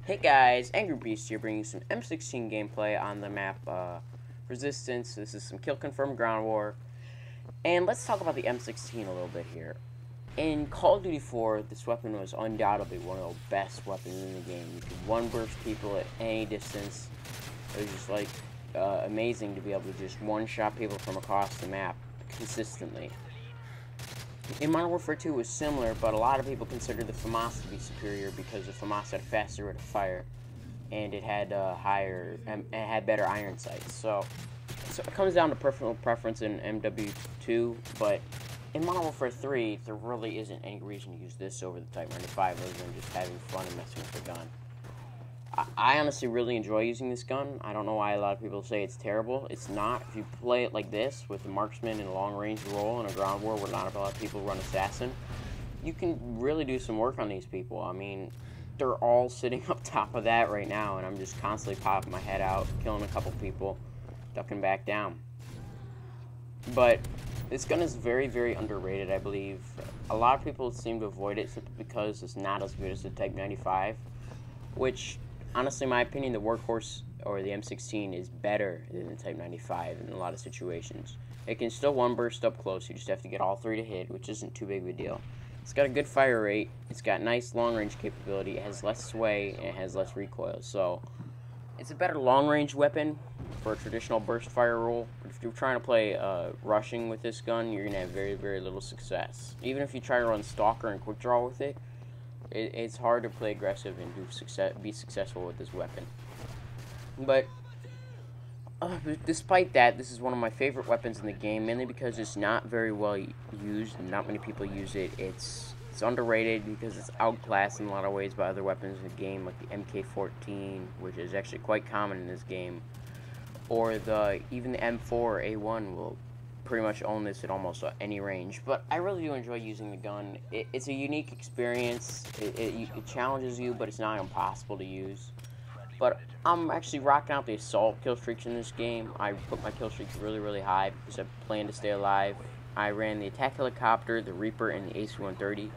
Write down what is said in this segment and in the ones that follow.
Hey guys, Angry Beast here, bringing you some M16 gameplay on the map Resistance. This is some kill confirmed ground war, and let's talk about the M16 a little bit here. In Call of Duty 4, this weapon was undoubtedly one of the best weapons in the game. You could one burst people at any distance. It was just like amazing to be able to just one shot people from across the map consistently. In Modern Warfare 2 was similar, but a lot of people consider the FAMAS to be superior because the FAMAS had a faster rate of fire, and it had better iron sights. So it comes down to personal preference in MW2, but in Modern Warfare 3, there really isn't any reason to use this over the Type 95 other than just having fun and messing with the gun. I honestly really enjoy using this gun. I don't know why a lot of people say it's terrible. It's not. If you play it like this, with a marksman in a long-range role in a ground war where not a lot of people run assassin, you can really do some work on these people. I mean, they're all sitting up top of that right now, and I'm just constantly popping my head out, killing a couple people, ducking back down. But this gun is very, very underrated, I believe. A lot of people seem to avoid it simply because it's not as good as the Type 95, which, honestly, in my opinion, the Workhorse or the M16 is better than the Type 95 in a lot of situations. It can still one burst up close. You just have to get all three to hit, which isn't too big of a deal. It's got a good fire rate. It's got nice long-range capability. It has less sway, and it has less recoil. So it's a better long-range weapon for a traditional burst fire role. But if you're trying to play rushing with this gun, you're going to have very, very little success. Even if you try to run Stalker and Quick Draw with it, it's hard to play aggressive and be successful with this weapon. But despite that, this is one of my favorite weapons in the game, mainly because it's not very well used and not many people use it. It's underrated because it's outclassed in a lot of ways by other weapons in the game, like the MK14, which is actually quite common in this game, or even the M4A1 will pretty much own this at almost any range. But I really do enjoy using the gun. It's a unique experience. It challenges you, but it's not impossible to use. But I'm actually rocking out the assault kill streaks in this game. I put my kill streaks really, really high because I plan to stay alive. I ran the attack helicopter, the Reaper, and the AC-130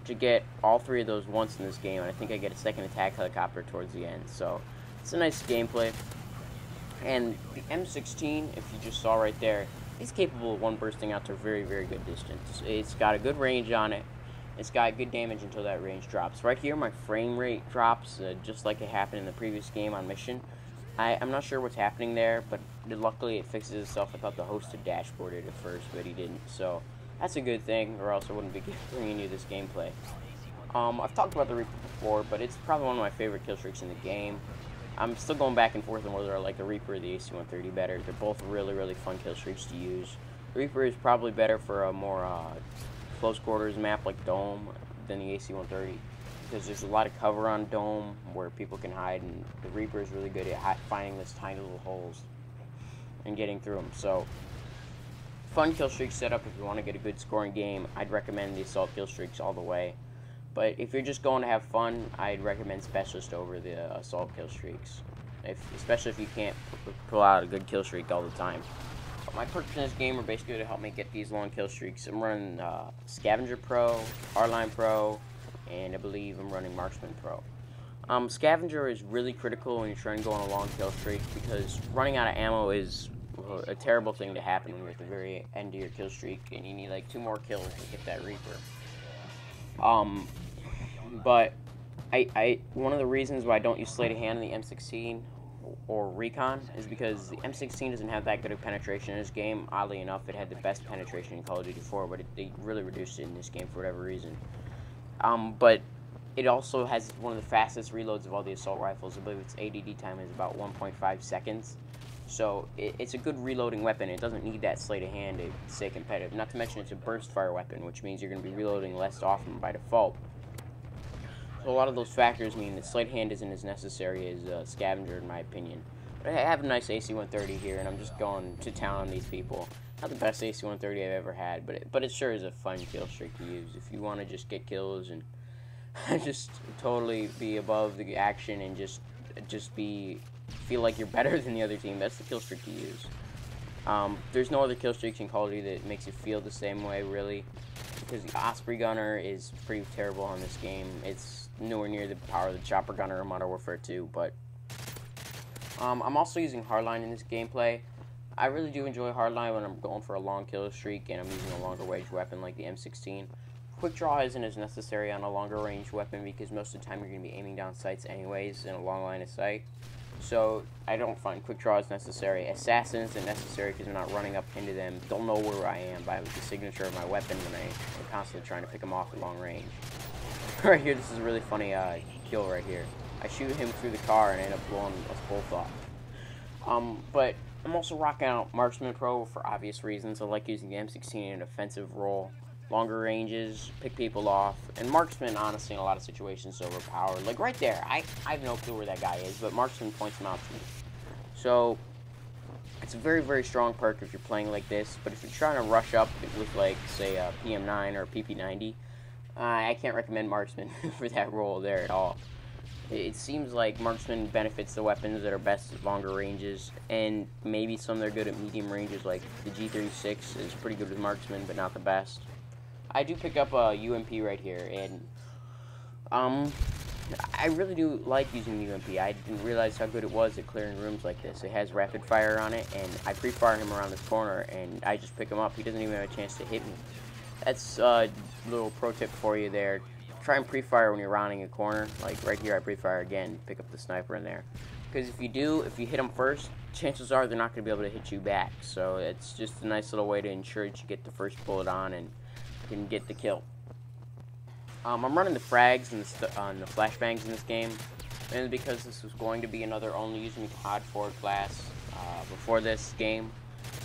to get all three of those once in this game, and I think I get a second attack helicopter towards the end. So it's a nice gameplay. And the M16, if you just saw right there, it's capable of one bursting out to a very, very good distance. It's got a good range on it. It's got good damage until that range drops. Right here, my frame rate drops, just like it happened in the previous game on Mission. I'm not sure what's happening there, but luckily it fixes itself. I thought the host had dashboarded it at first, but he didn't. So that's a good thing, or else I wouldn't be bringing you this gameplay. I've talked about the Reaper before, but it's probably one of my favorite kill streaks in the game. I'm still going back and forth on whether I like the Reaper or the AC-130 better. They're both really, really fun kill streaks to use. The Reaper is probably better for a more close quarters map like Dome than the AC-130 because there's a lot of cover on Dome where people can hide, and the Reaper is really good at finding those tiny little holes and getting through them. So, fun kill streak setup if you want to get a good scoring game. I'd recommend the assault kill streaks all the way. But if you're just going to have fun, I'd recommend Specialist over the assault kill streaks, especially if you can't pull out a good kill streak all the time. But my perks in this game are basically to help me get these long kill streaks. I'm running Scavenger Pro, Hardline Pro, and I believe I'm running Marksman Pro. Scavenger is really critical when you're trying to go on a long kill streak because running out of ammo is a terrible thing to happen when you're at the very end of your kill streak and you need like 2 more kills to get that Reaper. But one of the reasons why I don't use sleight of hand in the M16 or Recon is because the M16 doesn't have that good of penetration in this game. Oddly enough, it had the best penetration in Call of Duty 4, but they really reduced it in this game for whatever reason. But it also has one of the fastest reloads of all the assault rifles. I believe its ADD time is about 1.5 seconds. So it's a good reloading weapon. It doesn't need that sleight of hand to stay competitive. Not to mention it's a burst fire weapon, which means you're going to be reloading less often by default. So a lot of those factors mean that sleight of hand isn't as necessary as Scavenger, in my opinion. But I have a nice AC-130 here, and I'm just going to town on these people. Not the best AC-130 I've ever had, but it sure is a fun kill streak to use. If you want to just get kills and just totally be above the action and just feel like you're better than the other team, that's the kill streak to use. There's no other kill streaks in Call of Duty that makes you feel the same way, really, because the Osprey Gunner is pretty terrible on this game. It's nowhere near the power of the Chopper Gunner in Modern Warfare 2, but I'm also using Hardline in this gameplay. I really do enjoy Hardline when I'm going for a long kill streak and I'm using a longer range weapon like the M16. Quick Draw isn't as necessary on a longer range weapon because most of the time you're going to be aiming down sights anyways in a long line of sight. So I don't find Quick Draw as necessary. Assassin isn't necessary because I'm not running up into them. They'll know where I am by the signature of my weapon when I'm constantly trying to pick them off at long range. Right here, this is a really funny kill right here. I shoot him through the car and I end up blowing us both off. But I'm also rocking out Marksman Pro for obvious reasons. I like using the M16 in an offensive role. Longer ranges, pick people off, and Marksman, honestly, in a lot of situations, is overpowered. Like right there, I have no clue where that guy is, but Marksman points him out to me. So, it's a very, very strong perk if you're playing like this, but if you're trying to rush up with, like, say, a PM9 or a PP90, I can't recommend Marksman for that role there at all. It seems like Marksman benefits the weapons that are best at longer ranges, and maybe some that are good at medium ranges, like the G36 is pretty good with Marksman, but not the best. I do pick up a UMP right here, and I really do like using the UMP. I didn't realize how good it was at clearing rooms like this. It has rapid fire on it, and I pre-fire him around this corner, and I just pick him up. He doesn't even have a chance to hit me. That's a little pro tip for you there. Try and pre-fire when you're rounding a corner. Like right here, I pre-fire again, pick up the sniper in there. Because if you hit them first, chances are they're not going to be able to hit you back. So it's just a nice little way to ensure that you get the first bullet on and can get the kill. I'm running the frags and the flashbangs in this game, mainly because this was going to be another only using COD 4 class before this game,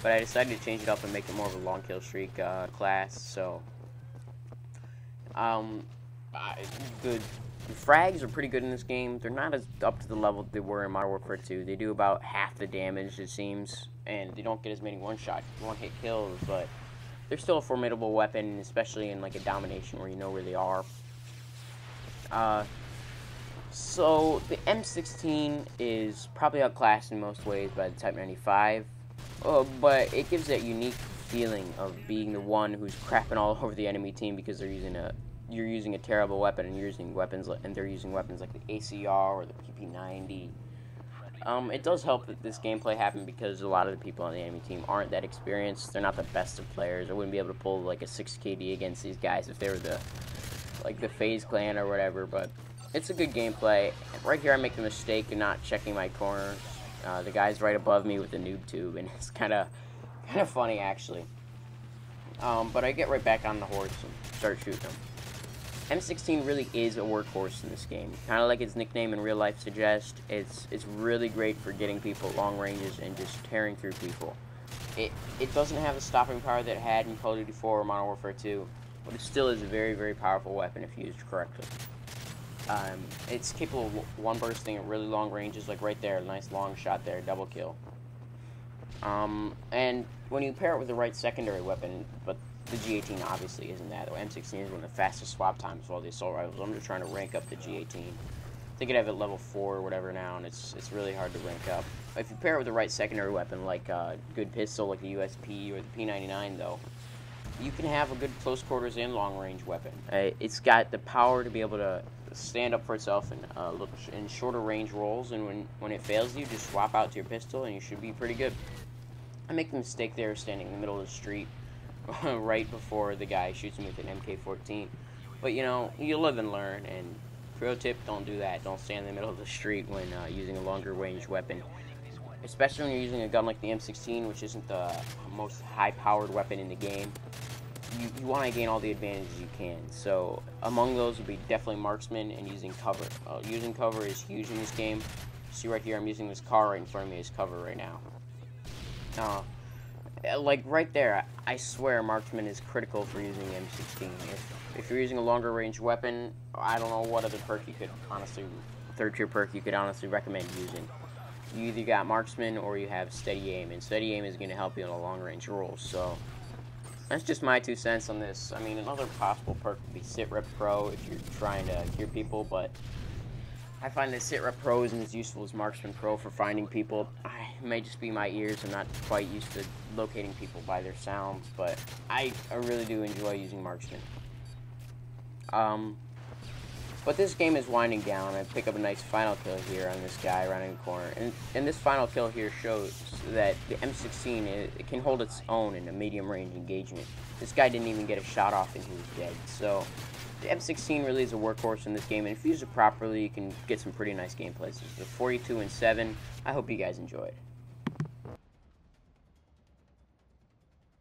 but I decided to change it up and make it more of a long kill streak class. So the frags are pretty good in this game. They're not as up to the level they were in Modern Warfare 2. They do about half the damage, it seems, and they don't get as many one-hit kills, but they're still a formidable weapon, especially in like a domination where you know where they are. So the M16 is probably outclassed in most ways by the Type 95, but it gives that unique feeling of being the one who's crapping all over the enemy team because you're using a terrible weapon and they're using weapons like the ACR or the PP90. It does help that this gameplay happened because a lot of the people on the enemy team aren't that experienced. They're not the best of players. I wouldn't be able to pull like a 6 KD against these guys if they were the FaZe clan or whatever, but it's a good gameplay. Right here I make the mistake of not checking my corners. The guy's right above me with the noob tube, and it's kind of funny actually. But I get right back on the horse and start shooting them. M16 really is a workhorse in this game. Kind of like its nickname in real life suggests, it's really great for getting people at long ranges and just tearing through people. It doesn't have the stopping power that it had in Call of Duty 4 or Modern Warfare 2, but it still is a very, very powerful weapon if used correctly. It's capable of one bursting at really long ranges, like right there, nice long shot there, double kill. And when you pair it with the right secondary weapon, but the G18 obviously isn't that. The M16 is one of the fastest swap times of all the assault rifles. I'm just trying to rank up the G18. I think it have it level 4 or whatever now, and it's really hard to rank up. If you pair it with the right secondary weapon, like a good pistol, like the USP or the P99, though, you can have a good close quarters and long range weapon. It's got the power to be able to stand up for itself in shorter range rolls, and when it fails you, just swap out to your pistol, and you should be pretty good. I make the mistake there standing in the middle of the street right before the guy shoots me with an MK14. But, you know, you live and learn, and pro tip, don't do that. Don't stand in the middle of the street when using a longer range weapon. Especially when you're using a gun like the M16, which isn't the most high-powered weapon in the game. You want to gain all the advantages you can. So, among those would be definitely marksman and using cover. Using cover is huge in this game. See right here, I'm using this car right in front of me as cover right now. Like right there, I swear marksman is critical for using M16. If you're using a longer range weapon, I don't know what other perk you could honestly, third tier perk you could honestly recommend using. You either got marksman or you have steady aim, and steady aim is going to help you in a long range role. So that's just my 2 cents on this. I mean, another possible perk would be sit rep pro if you're trying to cure people, but I find that Sit Rep Pro isn't as useful as Marksman Pro for finding people. It may just be my ears. I'm not quite used to locating people by their sounds, but I really do enjoy using Marksman. But this game is winding down. I pick up a nice final kill here on this guy running the corner. And this final kill here shows that the M16, it can hold its own in a medium range engagement. This guy didn't even get a shot off and he was dead. So the M16 really is a workhorse in this game, and if you use it properly, you can get some pretty nice gameplays. This is a 42-7. I hope you guys enjoyed.